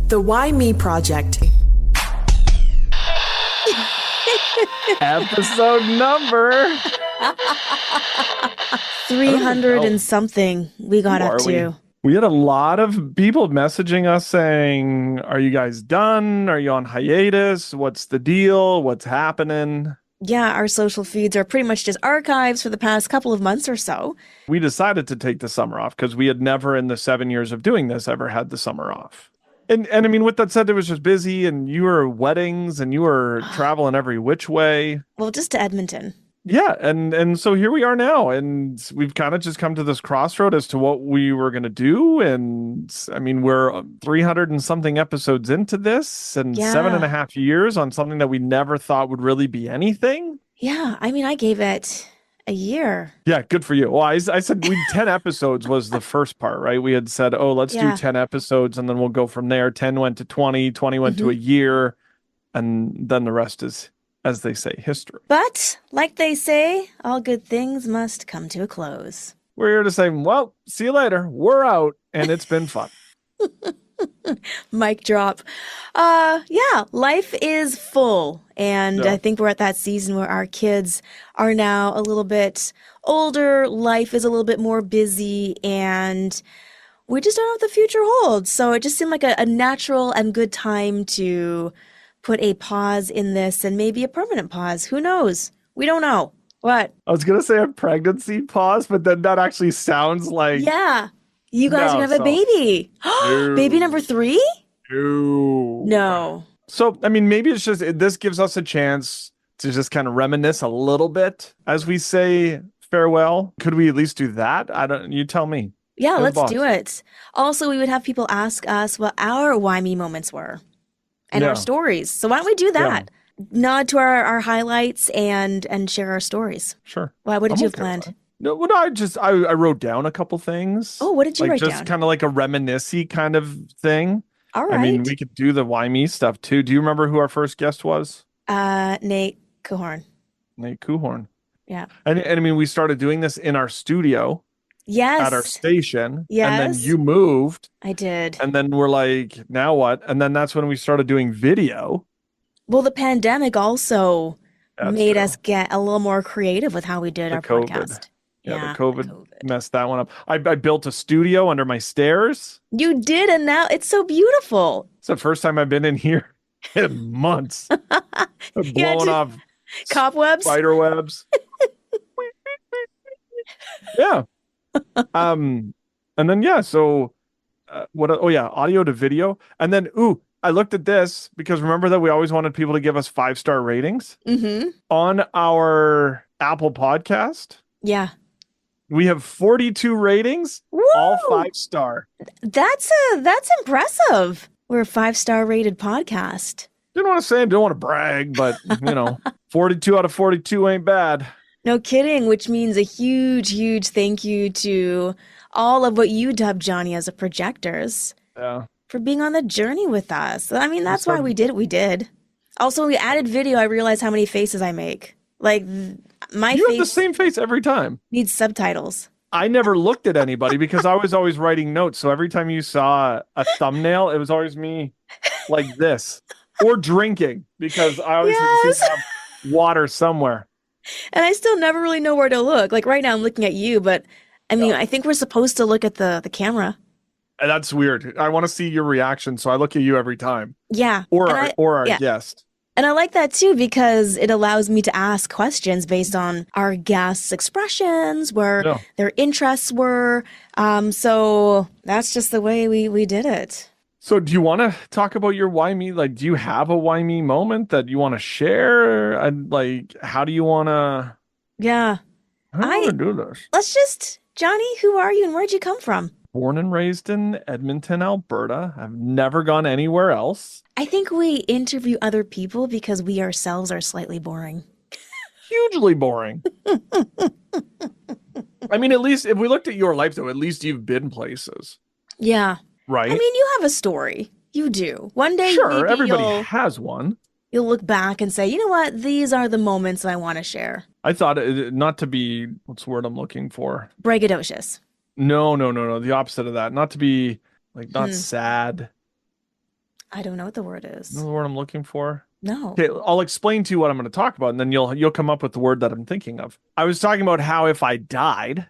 The Why Me Project. Episode number 300 and something we got up to. We had a lot of people messaging us saying, are you guys done? Are you on hiatus? What's the deal? What's happening? Yeah, our social feeds are pretty much just archives for the past couple of months or so. We decided to take the summer off because we had never in the 7 years of doing this ever had the summer off. And I mean, with that said, it was just busy and you were weddings and you were traveling every which way. Well, just to Edmonton. Yeah, and so here we are now, and we've kind of just come to this crossroad as to what we were going to do. And I mean, we're 300 and something episodes into this, and 7.5 years on something that we never thought would really be anything. Yeah, I mean, I gave it a year. Yeah, good for you. Well, I said 10 episodes was the first part, right? We had said, oh, let's do 10 episodes, and then we'll go from there. 10 went to 20, 20 went to a year, and then the rest is, as they say, history. But, like they say, all good things must come to a close. We're here to say, well, see you later. We're out, and it's been fun. Mic drop. Yeah, life is full. And I think we're at that season where our kids are now a little bit older. Life is a little bit more busy, and we just don't know what the future holds. So it just seemed like a natural and good time to put a pause in this, and maybe a permanent pause. Who knows? We don't know. What? I was going to say a pregnancy pause, but then that actually sounds like... Yeah. You guys are going to have a baby. No. Baby number 3? No. So, I mean, maybe it's just, this gives us a chance to just kind of reminisce a little bit as we say farewell. Could we at least do that? You tell me. Yeah, let's do it. Also, we would have people ask us what our why me moments were. And our stories. So why don't we do that? Yeah. Nod to our highlights and share our stories. Sure. What did you have planned? No, I wrote down a couple things. Oh, what did you write down? Just kind of like a reminisce-y kind of thing. All right. I mean, we could do the why me stuff too. Do you remember who our first guest was? Nate Kuhorn. Nate Kuhorn. Yeah. And I mean, we started doing this in our studio. Yes. At our station. Yes. And then you moved. I did. And then we're like, now what? And then that's when we started doing video. Well, the pandemic also made us get a little more creative with how we did our podcast. Yeah, the COVID messed that one up. I built a studio under my stairs. You did, and now it's so beautiful. It's the first time I've been in here in months. Blowing off cobwebs, spider webs. Yeah. And then so what? Oh yeah, audio to video, and then I looked at this because remember that we always wanted people to give us 5-star ratings on our Apple podcast. Yeah. We have 42 ratings, all 5-star. That's impressive. We're a 5-star rated podcast. Didn't want to say, don't want to brag, but 42 out of 42 ain't bad. No kidding, which means a huge, huge thank you to all of what you dubbed Johnny as a projectors. Yeah. For being on the journey with us. I mean, that's why we did what we did. Also, when we added video, I realized how many faces I make. Like, my face... You have the same face every time. Needs subtitles. I never looked at anybody because I was always writing notes. So every time you saw a thumbnail, it was always me like this. Or drinking, because I always have water somewhere. And I still never really know where to look. Like, right now I'm looking at you, but, I mean, I think we're supposed to look at the camera. And that's weird. I want to see your reaction, so I look at you every time. Yeah. Or our guest. And I like that too, because it allows me to ask questions based on our guests' expressions, where their interests were. So that's just the way we did it. So do you want to talk about your why me? Like, do you have a why me moment that you want to share? And like, how do you want to? Yeah. How do you want to do this? Let's just, Johnny, who are you and where'd you come from? Born and raised in Edmonton, Alberta. I've never gone anywhere else. I think we interview other people because we ourselves are slightly boring. Hugely boring. I mean, at least if we looked at your life, though, at least you've been places. Yeah. Right? I mean, you have a story. You do. One day, sure, everybody has one. You'll look back and say, you know what? These are the moments I want to share. I thought not to be, what's the word I'm looking for? Braggadocious. No. The opposite of that. Not to be, like, not sad. I don't know what the word You know is. the word I'm looking for? No. Okay, I'll explain to you what I'm going to talk about, and then you'll come up with the word that I'm thinking of. I was talking about how if I died,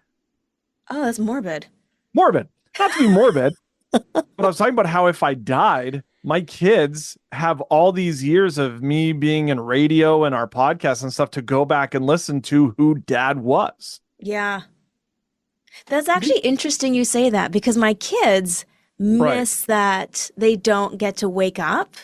Oh, that's morbid. morbid, not to be morbid, but I was talking about how if I died, my kids have all these years of me being in radio and our podcast and stuff to go back and listen to who dad was. Yeah. That's actually interesting you say that because my kids Right. miss that they don't get to wake up,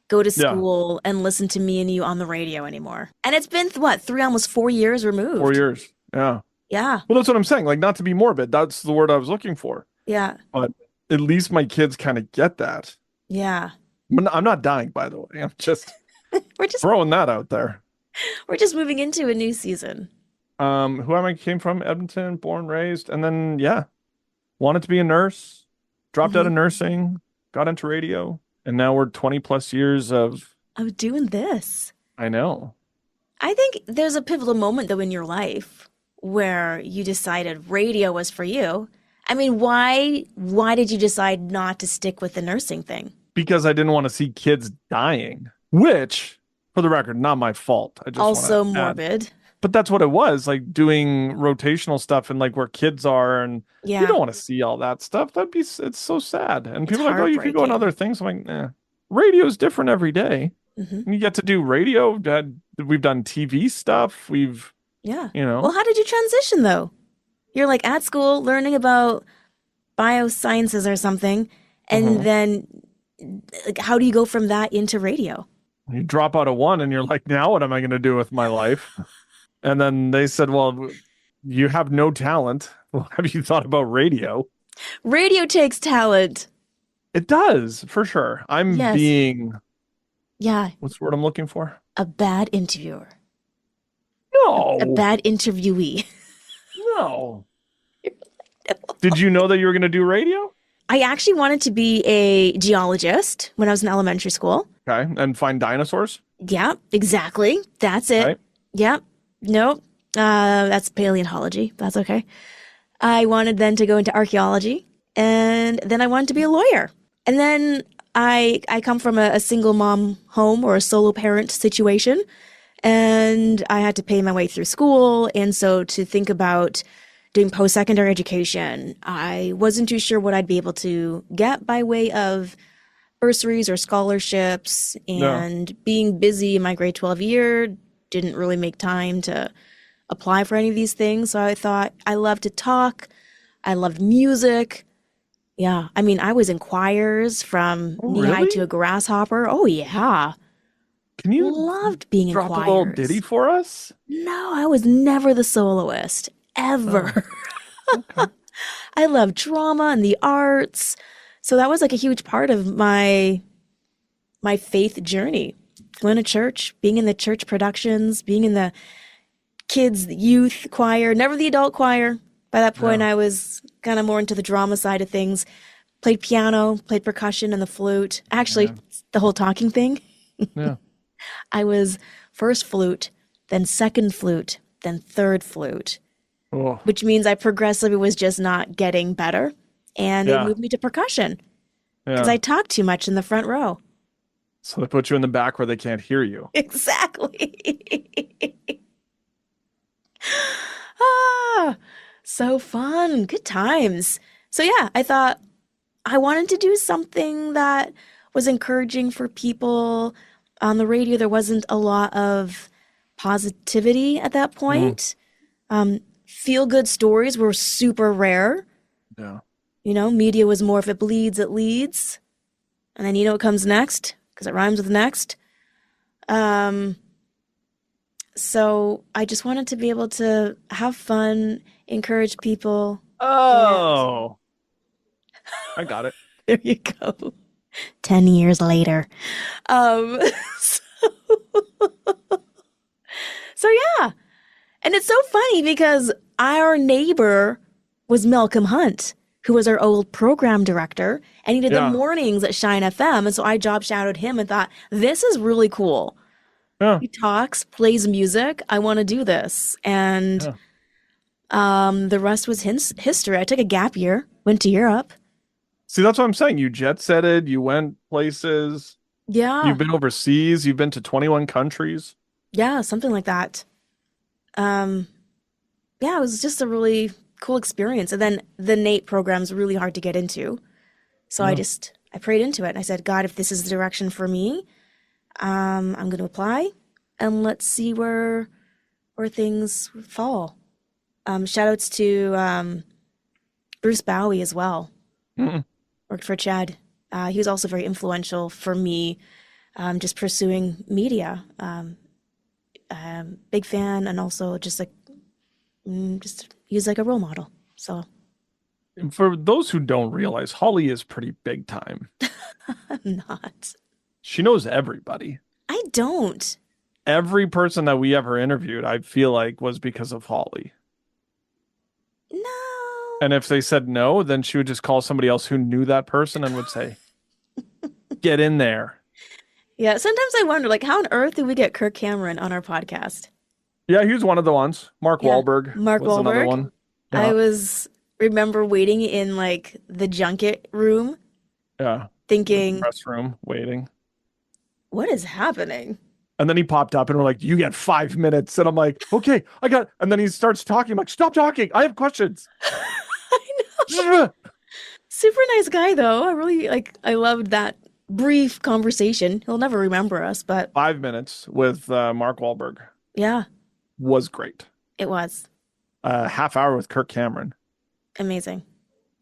go to Yeah. school, and listen to me and you on the radio anymore. And it's been, what, three, almost 4 years Four removed. years. Yeah. Yeah. Well, that's what I'm saying. Like, not to be morbid. That's the word I was looking for. Yeah. But at least my kids kind of get that. Yeah. I'm not dying, by the way. I'm just We're just throwing that out there. we're just moving into a new season. Who am I? Came from Edmonton, born, raised, and then yeah, wanted to be a nurse, dropped out Hmm. of nursing, got into radio, and now we're 20 plus years of, I'm doing this. I know. I think there's a pivotal moment though in your life where you decided radio was for you. I mean, why did you decide not to stick with the nursing thing? Because I didn't want to see kids dying, which, for the record, not my fault. I just want Also to add. morbid. But that's what it was, like doing rotational stuff and like where kids are, and you Yeah, don't want to see all that stuff. It's so sad. And it's people are like, oh, you could go on heartbreaking. other things. I'm like, nah. Radio's different every day. Hmm. You get to do radio. We've done TV stuff. Yeah. You Well, know, how did you transition though? You're like at school learning about biosciences or something, and uh then like, how do you go from that into radio? you drop out of one and you're like, now what am I going to do with my life? And then they said, well, you have no talent. Well, have you thought about radio? Radio takes talent. It does, for sure. I'm Yes. being, Yeah, what's the word I'm looking for? a bad interviewer, a No, bad interviewee. no. Did you know that you were going to do radio? I actually wanted to be a geologist when I was in elementary school. Okay. And find dinosaurs? Yeah, exactly. That's it. Right. Yeah. Nope. That's paleontology. That's okay. I wanted then to go into archaeology, and then I wanted to be a lawyer. And then I come from a single mom home or a solo parent situation, and I had to pay my way through school. And so to think about doing post-secondary education, I wasn't too sure what I'd be able to get by way of bursaries or scholarships, No. and being busy in my grade 12 year didn't really make time to apply for any of these things. So I thought I loved to talk. I loved music. Yeah. I mean, I was in choirs from Oh, knee high to really? a grasshopper. Oh, yeah. Can you Loved being in drop a little ditty choirs. for us? No, I was never the soloist, Oh, ever. okay. I love drama and the arts. So that was like a huge part of my faith journey. Going to church, being in the church productions, being in the kids, the youth choir, never the adult choir. By that point, Yeah. I was kind of more into the drama side of things. Played piano, played percussion and the flute. Actually, Yeah. the whole talking thing. Yeah. I was first flute, then second flute, then third flute, Oh, which means I progressively was just not getting better. And they yeah. moved me to percussion because Yeah. I talked too much in the front row. So they put you in the back where they can't hear you. Exactly. Ah, so fun. Good times. So yeah, I thought I wanted to do something that was encouraging for people. On the radio, there wasn't a lot of positivity at that Mm, point. Feel good stories were super rare. yeah. You know, media was more if it bleeds, it leads. And then you know what comes next because it rhymes with next. Um, so I just wanted to be able to have fun, encourage people, and Oh, I got it. there you go. 10 years later. Um, so, so yeah. And it's so funny because our neighbor was Malcolm Hunt, who was our old program director, and he did the Yeah. mornings at Shine FM. And so I job shadowed him and thought, this is really cool. Yeah. He talks, plays music. I want to do this. And Yeah. the rest was history. I took a gap year, went to Europe, See, that's what I'm saying. You jet setted, you went places, you've Yeah. been overseas, you've been to 21 countries. Yeah, something like that. Um, yeah, it was just a really cool experience. And then the NAEP program's really hard to get into. So Yeah. I prayed into it and I said, God, if this is the direction for me, I'm going to apply and let's see where things fall. Shout outs to Bruce Bowie as well. Mm-mm. Worked for Chad. He was also very influential for me, just pursuing media. Big fan, and also just like just he's like a role model. So For those who don't realize, Holly is pretty big time. I'm not. She knows everybody. I don't. Every person that we ever interviewed, I feel like was because of Holly. No. And if they said no, then she would just call somebody else who knew that person and would say, get in there. Yeah, sometimes I wonder, like, how on earth did we get Kirk Cameron on our podcast? Yeah, he was one of the ones. Mark Yeah, Wahlberg Mark was another Wahlberg. one. I Yeah, was remember waiting in like the junket room, yeah. The thinking, press room waiting. what is happening? And then he popped up and we're like, you get 5 minutes. And I'm like, okay, I got, and then he starts talking. I'm like, stop talking. I have questions. I know. Super nice guy though. I really like. I loved that brief conversation. He'll never remember us, but 5 minutes with Mark Wahlberg yeah, was great. it was Half hour with Kirk Cameron, amazing.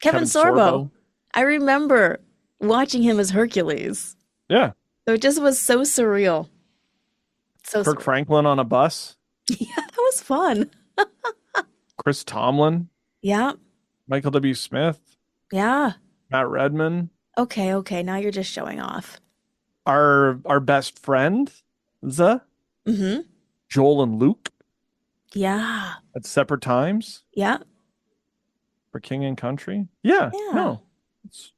Kevin Kevin Sorbo. Sorbo. I remember watching him as Hercules. Yeah. So it just was so surreal. So Kirk surreal. Franklin on a bus. Yeah, that was fun. Chris Tomlin, Yeah, Michael W. Smith, yeah. Matt Redman, Okay, okay. Now you're just showing off. our best friend, Mm-hmm. Joel and Luke Yeah, at separate times yeah, for King and Country. Yeah, yeah. no, it's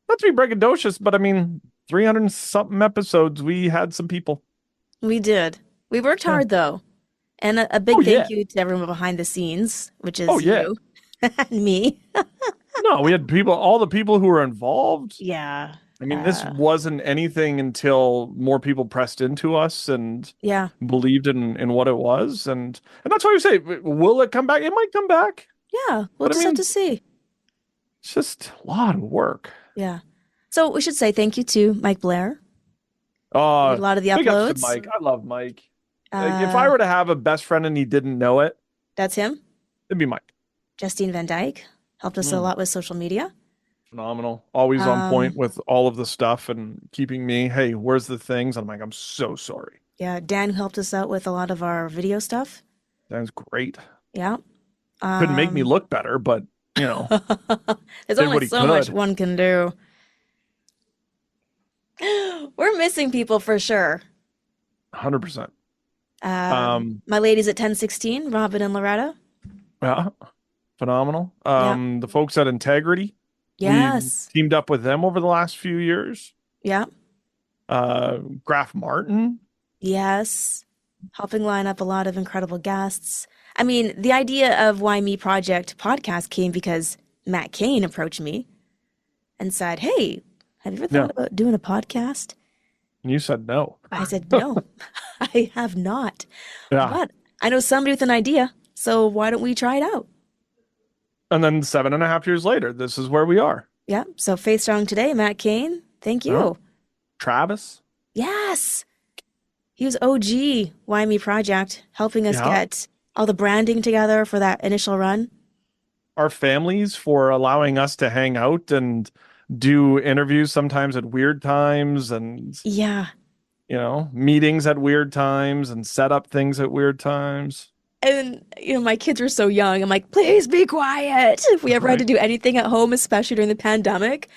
not to be braggadocious, but I mean, 300 and something episodes, we had some people. We did. We worked Yeah. hard though. And a Oh big yeah. thank you to everyone behind the scenes, which Oh is yeah. you and me. No, we had people, all the people who were involved. Yeah. I mean, this Uh, wasn't anything until more people pressed into us and yeah. believed in what it was, and that's why we say, will it come back? It might come back, Yeah. We'll but I just have mean, to see. it's just a lot of work. Yeah. So we should say thank you to Mike Blair. He did Uh, a lot of the big ups to uploads. Mike. I love Mike. Like, if I Uh, were to have a best friend and he didn't know it, that's him. it'd be Mike. Justine Van Dyke helped us a Mm, lot with social media. phenomenal. Always on point Um, with all of the stuff and keeping me, hey, where's the things? I'm like, I'm so sorry. yeah, Dan helped us out with a lot of our video stuff. That's great. Yeah. Couldn't make me Um, look better, but there's did only what he so much could. one can do. We're missing people for sure. 100%. Um, My ladies at 1016, Robin and Loretta. yeah, phenomenal. Yeah. The folks at Integrity, we Yes. teamed up with them over the last few years. Yeah. Graf Martin. Yes. Helping line up a lot of incredible guests. I mean, the idea of Why Me Project podcast came because Matt Cain approached me and said, "Hey, have you ever Yeah. thought about doing a podcast?" And you said no. I said, "No, I have not. Yeah. But I know somebody with an idea, so why don't we try it out?" And then 7.5 years later, this is where we are. Yeah. So Faith Strong today, Matt Cain. Thank Yeah. you. Travis. Yes. He was OG Why Me Project, helping us Yeah. get all the branding together for that initial run. Our families for allowing us to hang out and do interviews sometimes at weird times and, Yeah. meetings at weird times and set up things at weird times. And, my kids were so young. I'm like, please be quiet. If we ever had to Right. do anything at home, especially during the pandemic.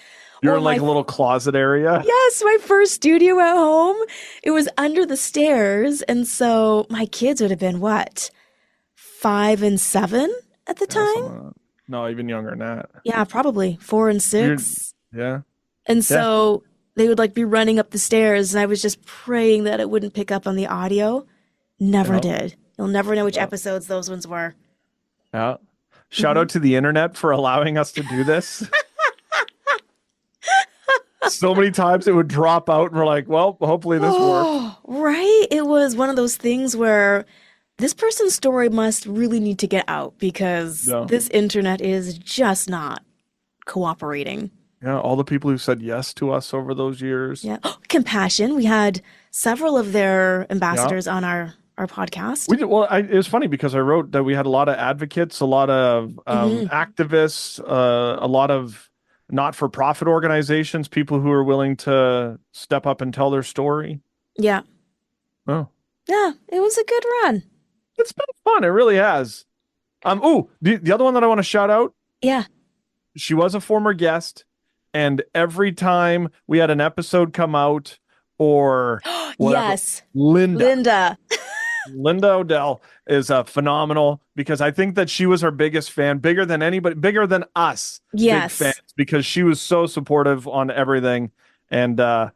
You're Or in like my, a little closet area. yes, my first studio at home, it was under the stairs. And so my kids would have been what, 5 and 7 at the Yeah, time? no, even younger than that. Yeah, probably 4 and You're, 6. yeah. And Yeah. so they would like be running up the stairs, and I was just praying that it wouldn't pick up on the audio. Never Yeah. did. You'll never know which Yeah. episodes those ones were. Yeah. Shout hmm out to the internet for allowing us to do this. So many times it would drop out, and we're like, well, hopefully this works. Oh, right. It was one of those things where this person's story must really need to get out because Yeah. this internet is just not cooperating. Yeah. All the people who said yes to us over those years. Yeah. Compassion. We had several of their Yeah. ambassadors on our podcast. We did, well, it was funny because I wrote that we had a lot of advocates, a lot of Hmm. activists, a lot of not-for-profit organizations, people who are willing to step up and tell their story. Yeah. Oh, Yeah. It was a good run. it's been fun. It really has. The other one that I want to shout out, Yeah. she was a former guest, and every time we had an episode come out or whatever, Yes. Linda. Linda. Linda Odell is phenomenal because I think that she was our biggest fan, bigger than anybody, bigger than us, big fans, Yes. because she was so supportive on everything. And I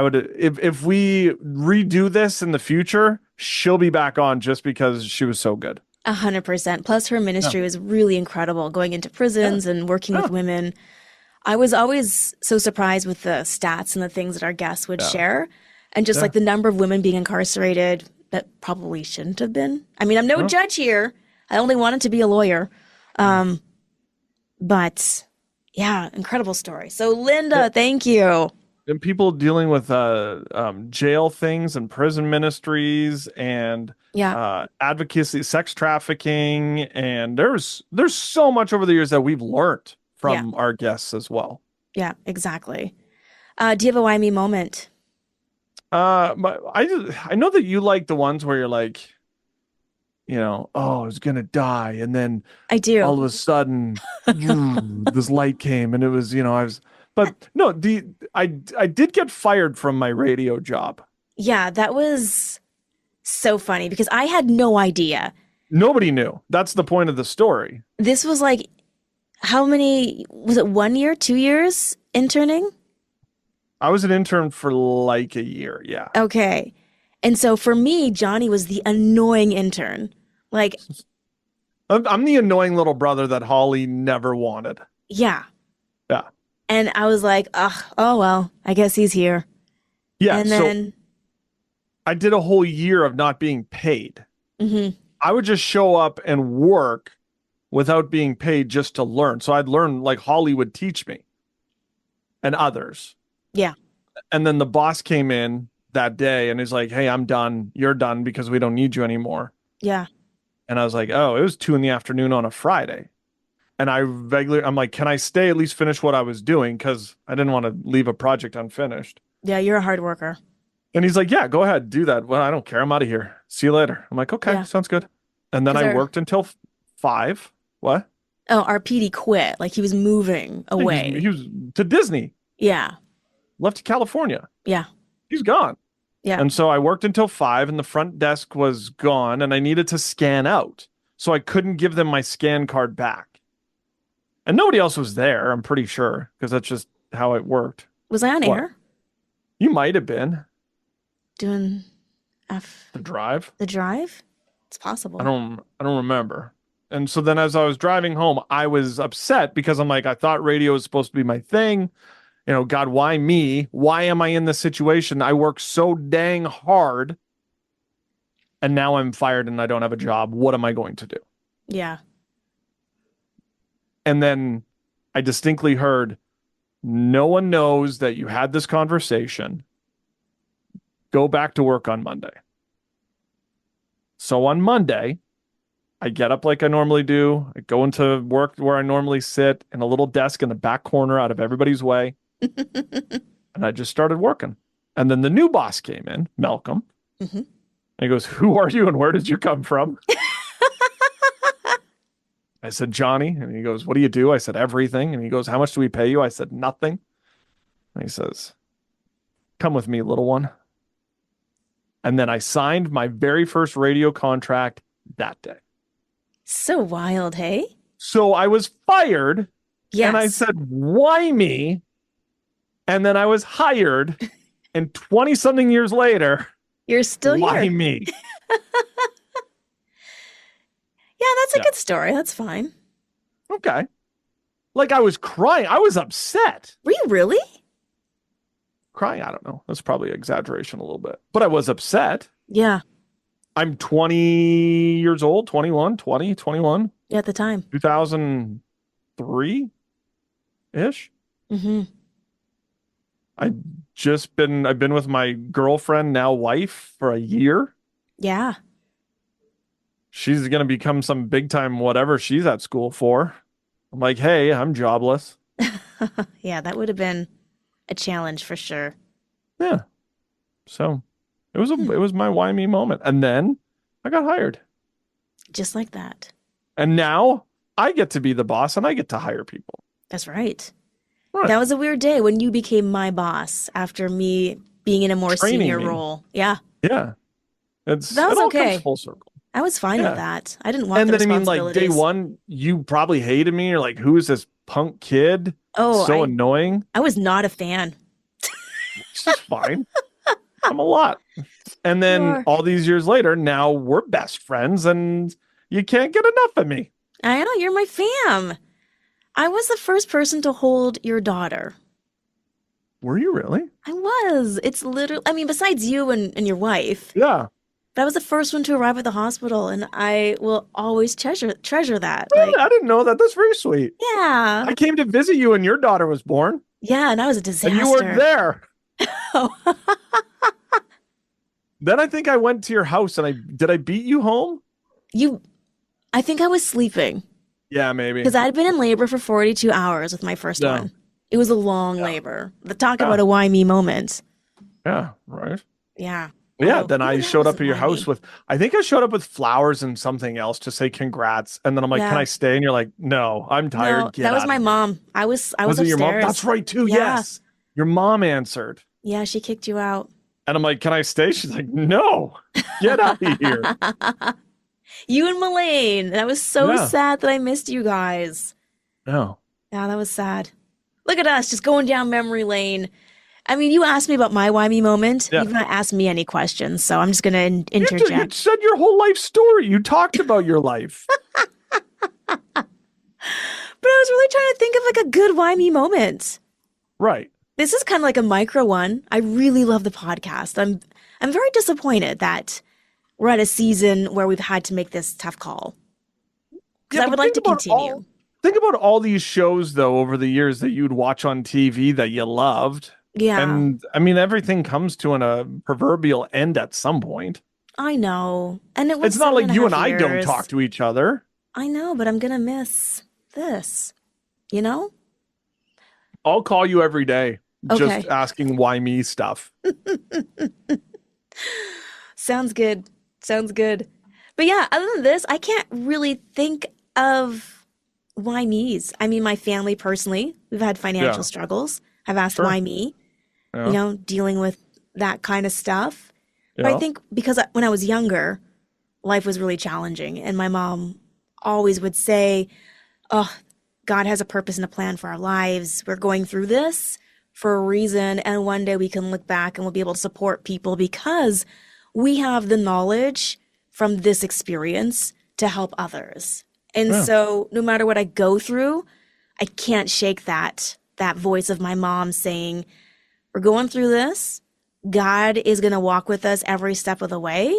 would, if we redo this in the future, she'll be back on just because she was so good. 100%. Plus, her Yeah, ministry was really incredible, going into yeah, prisons and working with yeah, women. I was always so surprised with the stats and the things that our guests would yeah, share, and just yeah. like the number of women being incarcerated that probably shouldn't have been. I mean, I'm no Huh? judge here. I only wanted to be a lawyer. But yeah, incredible story. So, Yeah. Linda, thank you. And people dealing with jail things and prison ministries and Yeah, advocacy, sex trafficking, and there's so much over the years that we've learned yeah, from our guests as well. yeah, exactly. Do you have a why me moment? I know that you like the ones where you're like, oh, I was gonna die, and then I do. all of a sudden, this light came, and it was, I was, but no, I did get fired from my radio job. Yeah, that was so funny because I had no idea. Nobody knew. That's the point of the story. This was like, how many, was it 1 year, 2 years interning? I was an intern for like a year. Yeah. Okay. And so for me, Johnny was the annoying intern. Like, I'm the annoying little brother that Holly never wanted. yeah. Yeah. And I was like, ugh, oh well, I guess he's here. Yeah. And So then, I did a whole year of not being paid. mhm, I would just show up and work without being paid just to learn. So I'd learn like Holly would teach me and others. yeah, And then the boss came in that day and he's like, "Hey, I'm done. You're done because we don't need you anymore." yeah. And I was like, "Oh, it was 2 in the afternoon on a Friday." And I'm like, "Can I stay at least finish what I was doing?" Because I didn't want to leave a project unfinished. Yeah, you're a hard worker. And he's like, "Yeah, go ahead, do that." Well, I don't care. I'm out of here. See you later. I'm like, "Okay, Yeah. sounds good." And then Because I our, worked until 5. What? oh, our PD quit. Like he was moving away. He was to Disney, Yeah, left to California. yeah, He's gone. yeah, And so I worked until 5 and the front desk was gone and I needed to scan out. So I couldn't give them my scan card back. And nobody else was there, I'm pretty sure, because that's just how it worked. Was I on What? air You might have been doing F the drive. the drive? It's I possible. don't I don't remember. And so then as I was driving home, I was upset because I'm like, I thought radio was supposed to be my thing. God, why me? Why am I in this situation? I work so dang hard and now I'm fired and I don't have a job. What am I going to do? Yeah. And then I distinctly heard, no one knows that you had this conversation. Go back to work on Monday. So on Monday, I get up like I normally do. I go into work where I normally sit in a little desk in the back corner out of everybody's way. And I just started working. And then the new boss came in, Malcolm. Hmm. And he goes, "Who are you and where did you come from?" I said, "Johnny." And he goes, "What do you do?" I said, "Everything." And he goes, "How much do we pay you?" I said, "Nothing." And he says, "Come with me, little one." And then I signed my very first radio contract that day. So wild, hey? So I was fired and I Yes. said, "Why me?" And then I was hired. And 20 something years later, You're still why here. me? Yeah, that's a Yeah. good story. That's fine. Okay. Like I was crying. I was upset. Were you really? crying. I don't know. That's probably exaggeration a little bit. But I was upset. Yeah. I'm 20 years old, 21, 20, 21, Yeah, at the time. 2003-ish. Mm-hmm. I I've been with my girlfriend, now wife, for a year. Yeah. She's gonna become some big time whatever she's at school for. I'm like, hey, I'm jobless. Yeah, that would have been a challenge for sure. Yeah. So Hmm. it was my why me moment. And then I got hired. Just like that. And now I get to be the boss and I get to hire people. That's right. Right. That was a weird day when you became my boss after me being in a more Training senior me. role. Yeah. Yeah. That It was all comes okay. full circle. I was fine with Yeah. that. I didn't want And the then I mean, like day responsibilities. one, you probably hated me. You're like, who is this punk kid? Oh, So annoying. I was not a fan. It's just fine. I'm a lot. And You then are. all these years later, now we're best friends and you can't get enough of me. I know, you're my fam. I was the first person to hold your daughter. Were you really? I was. It's literally, I mean, besides you and your wife, Yeah. but I was the first one to arrive at the hospital, and I will always treasure that. Like, I didn't know that. That's very sweet. yeah, I came to visit you when your daughter was born yeah, and I was a and you weren't disaster. there. Oh, Then I think I went to your house and I beat you home? you, I think I was sleeping Yeah, maybe. because I'd been in labor for 42 hours with my first Yeah. one. It was a long Yeah. labor. The talk Yeah. about a why me moment. Yeah. Right. Yeah. Yeah. Although Then maybe I that showed up at wasn't your why house me. with, I think I showed up with flowers and something else to say congrats. And then I'm like, can I Yeah. stay? And you're like, no, I'm No, tired. Get that was out my of here. mom. I was Was it your mom? That's upstairs. right, too. Yeah. Yes. Your mom answered. Yeah, she kicked you out. And I'm like, can I stay? She's like, no, get out of here. You and Melaine. That was so Yeah. sad that I missed you guys. No. Yeah, that was sad. Look at us just going down memory lane. I mean, you asked me about my why me moment. Yeah. You've not asked me any questions, so I'm just gonna You interject. said your whole life story. You talked about your life. But I was really trying to think of like a good why me moment. Right. This is kind of like a micro one. I really love the podcast. I'm very disappointed that we're at a season where we've had to make this tough call because Yeah, I but would like to continue. think about all these shows though over the years that you'd watch on TV that you loved. Yeah, And I mean everything comes to a proverbial end at some point. I know. And it was It's not seven and like a you half and I don't talk years. to each other. I know, but I'm gonna miss this, you know? I'll call you every day just Okay. asking why me stuff. Sounds good. Sounds good. But yeah, other than this, I can't really think of why me's. I mean, my family personally, we've had financial Yeah, struggles. I've asked sure. why me, Yeah. dealing with that kind of stuff. But I Yeah. think because when I was younger, life was really challenging. And my mom always would say, oh, God has a purpose and a plan for our lives. We're going through this for a reason. And one day we can look back and we'll be able to support people because we have the knowledge from this experience to help others. And Yeah. so no matter what I go through, I can't shake that voice of my mom saying, we're going through this. God is going to walk with us every step of the way.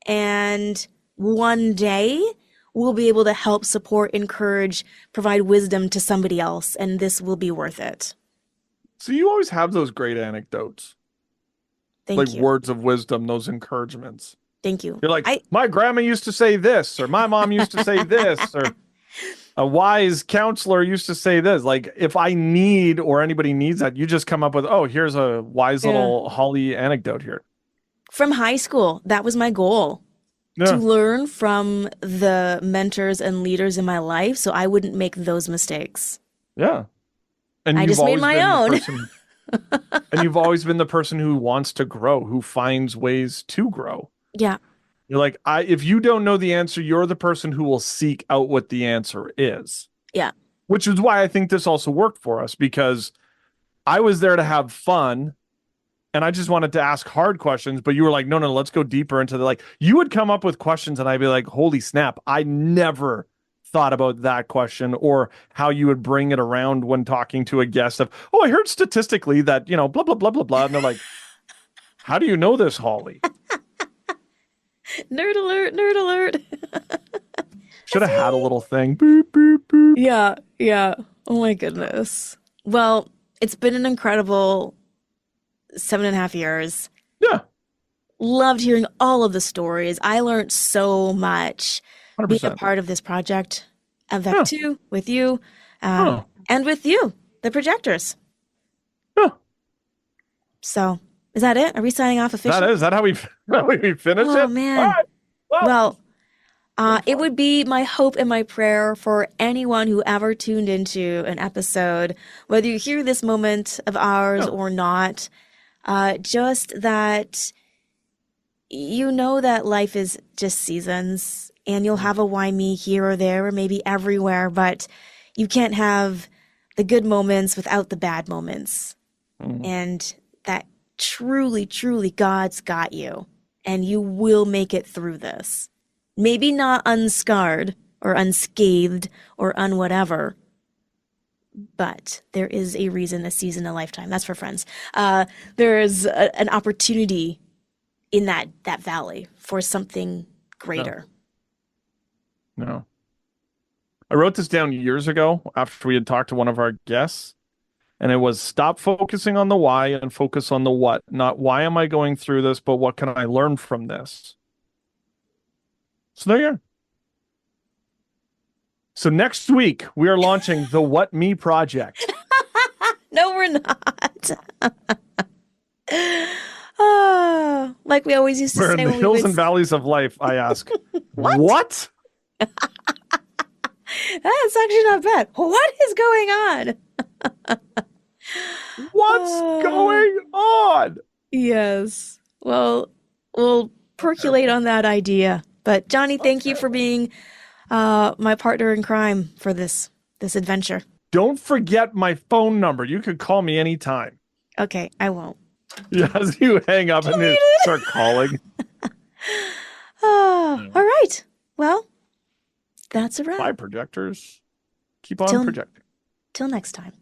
And one day we'll be able to help, support, encourage, provide wisdom to somebody else. And this will be worth it. So you always have those great anecdotes, like Thank you. words of wisdom, those encouragements. Thank you. You're like, I, my grandma used to say this, or my mom used to say this, or a wise counselor used to say this. Like, if I need or anybody needs that, you just come up with, oh, here's a wise yeah. little Holly anecdote here. From high school, that was my goal to Yeah. learn from the mentors and leaders in my life so I wouldn't make those mistakes. Yeah. And I you've just made always my been the own. person, and you've always been the person who wants to grow, who finds ways to grow. Yeah. You're like, if you don't know the answer, you're the person who will seek out what the answer is. Yeah. Which is why I think this also worked for us because I was there to have fun and I just wanted to ask hard questions, but you were like, no, no, let's go deeper into the like you would come up with questions and I'd be like, holy snap, I never thought about that question or how you would bring it around when talking to a guest of, oh, I heard statistically that, blah, blah, blah, blah, blah. And they're like, how do you know this, Holly? Nerd alert, nerd alert. Should have had a little thing. Boop, boop, boop. Yeah, yeah. Oh my goodness. Well, it's been an incredible 7.5 years. Yeah, Loved hearing all of the stories. I learned so much being a 100%. part of this project, Yeah. avec two, with you, Oh, and with you, the projectors. yeah. So, is that it? Are we signing off officially? Is that how we, how we finish Oh it? All man. right. Well, Well, it would be my hope and my prayer for anyone who ever tuned into an episode, whether you hear this moment of ours yeah. or not, just that you know that life is just seasons and you'll have a why me here or there or maybe everywhere, but you can't have the good moments without the bad moments. Mm. And that truly, truly God's got you and you will make it through this. Maybe not unscarred or unscathed or unwhatever, but there is a reason, a season, a lifetime. That's for friends. There is an opportunity in that valley for something greater. No. I wrote this down years ago after we had talked to one of our guests, and it was stop focusing on the why and focus on the what. Not why am I going through this, but what can I learn from this? So there you are. So next week, we are launching the What Me Project. No, we're not. Ah, like we always used to Where in say the when we hills would and valleys of life, I ask, what? That's actually not bad. What is going on? What's going on? Yes. Well, we'll percolate on that idea. But Johnny, thank you for being my partner in crime for this adventure. Don't forget my phone number. You can call me anytime. Okay, I won't. As you hang up and you start calling. All right. Well, that's a wrap. Bye, projectors. Keep on Till- projecting. Till next time.